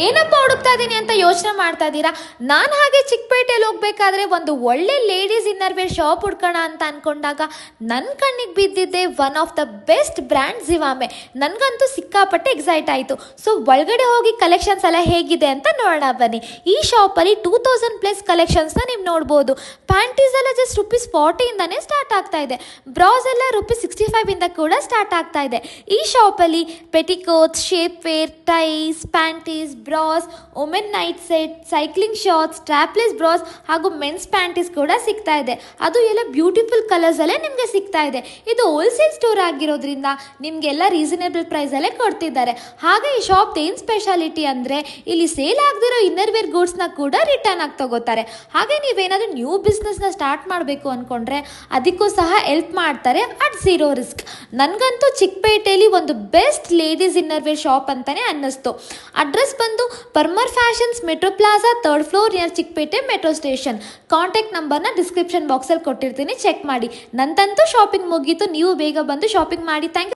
ಏನಪ್ಪ ಹುಡುಕ್ತಾ ಇದ್ದೀನಿ ಅಂತ ಯೋಚನೆ ಮಾಡ್ತಾ ಇದ್ದೀರಾ? ನಾನು ಹಾಗೆ ಚಿಕ್ಕಪೇಟೆಯಲ್ಲಿ ಹೋಗ್ಬೇಕಾದ್ರೆ ಒಂದು ಒಳ್ಳೆ ಲೇಡೀಸ್ ಇನ್ನರ್ವೇರ್ ಶಾಪ್ ಹುಡ್ಕೋಣ ಅಂತ ಅನ್ಕೊಂಡಾಗ ನನ್ನ ಕಣ್ಣಿಗೆ ಬಿದ್ದಿದ್ದೆ one of the best brand Zivame. ನನಗಂತೂ ಸಿಕ್ಕಾಪಟ್ಟೆ ಎಕ್ಸೈಟ್ ಆಯಿತು. ಸೊ ಒಳಗಡೆ ಹೋಗಿ ಕಲೆಕ್ಷನ್ಸ್ ಎಲ್ಲ ಹೇಗಿದೆ ಅಂತ ನೋಡೋಣ ಬನ್ನಿ. ಈ ಶಾಪಲ್ಲಿ 2000+ ಕಲೆಕ್ಷನ್ಸ್ನ ನೀವು ನೋಡ್ಬೋದು. ಪ್ಯಾಂಟೀಸ್ ಎಲ್ಲ ಜಸ್ಟ್ ₹40ಇಂದನೇ ಸ್ಟಾರ್ಟ್ ಆಗ್ತಾ ಇದೆ. ಬ್ರಾಸ್ ಎಲ್ಲ ₹65ಇಂದ ಕೂಡ ಸ್ಟಾರ್ಟ್ ಆಗ್ತಾ ಇದೆ. ಈ ಶಾಪಲ್ಲಿ petticoats, shapewear, ties, panties, bras, women night set, cycling shorts, strapless bras ಹಾಗೂ ಮೆನ್ಸ್ ಪ್ಯಾಂಟೀಸ್ ಕೂಡ ಸಿಗ್ತಾ ಇದೆ. ಅದು ಎಲ್ಲ ಬ್ಯೂಟಿಫುಲ್ ಕಲರ್ಸಲ್ಲೇ ನಿಮಗೆ ಸಿಗ್ತಾ ಇದೆ. ಇದು ಹೋಲ್ಸೇಲ್ ಸ್ಟೋರ್ ಆಗಿರೋದ್ರಿಂದ ನಿಮಗೆಲ್ಲ ರೀಸನೇಬಲ್ ಪ್ರೈಸಲ್ಲೇ ಕೊಡ್ತಿದ್ದಾರೆ. ಹಾಗೆ ಈ ಶಾಪ್ ಏನು ಸ್ಪೆಷಾಲಿಟಿ ಅಂದರೆ ಇಲ್ಲಿ ಸೇಲ್ ಆಗದಿರೋ ಇನ್ನರ್ವೇರ್ ಗೂಡ್ಸ್ನ ಕೂಡ ರಿಟರ್ನ್ ಆಗಿ ತಗೋತಾರೆ. ಹಾಗೆ ನೀವೇನಾದರೂ ನ್ಯೂ ಬಿಸ್ನೆಸ್ನ ಸ್ಟಾರ್ಟ್ ಮಾಡಬೇಕು ಅಂದ್ಕೊಂಡ್ರೆ ಅದಕ್ಕೂ ಸಹ ಹೆಲ್ಪ್ ಮಾಡ್ತಾರೆ ಅಟ್ ಝೀರೋ ರಿಸ್ಕ್. ನನಗಂತೂ ಚಿಕ್ಕಪೇಟೆಯಲ್ಲಿ ಒಂದು ಬೆಸ್ಟ್ ಲೇಡೀಸ್ ಇನ್ನರ್ವೇರ್ ಶಾಪ್ ಅಂತಲೇ ಅನ್ನಿಸ್ತು. ಅಡ್ರೆಸ್ ಬಂದು Parmar fashions, metro plaza, 3rd floor, near Chickpete metro station. Contact ನಂಬರ್ನ ಡಿಸ್ಕ್ರಿಪ್ಷನ್ ಬಾಕ್ಸಲ್ಲಿ ಕೊಟ್ಟಿರ್ತೀನಿ, ಚೆಕ್ ಮಾಡಿ. ನಂದಂತೂ ಶಾಪಿಂಗ್ ಮುಗೀತು. ನೀವು ಬೇಗ ಬಂದು ಶಾಪಿಂಗ್ ಮಾಡಿ. Thank you.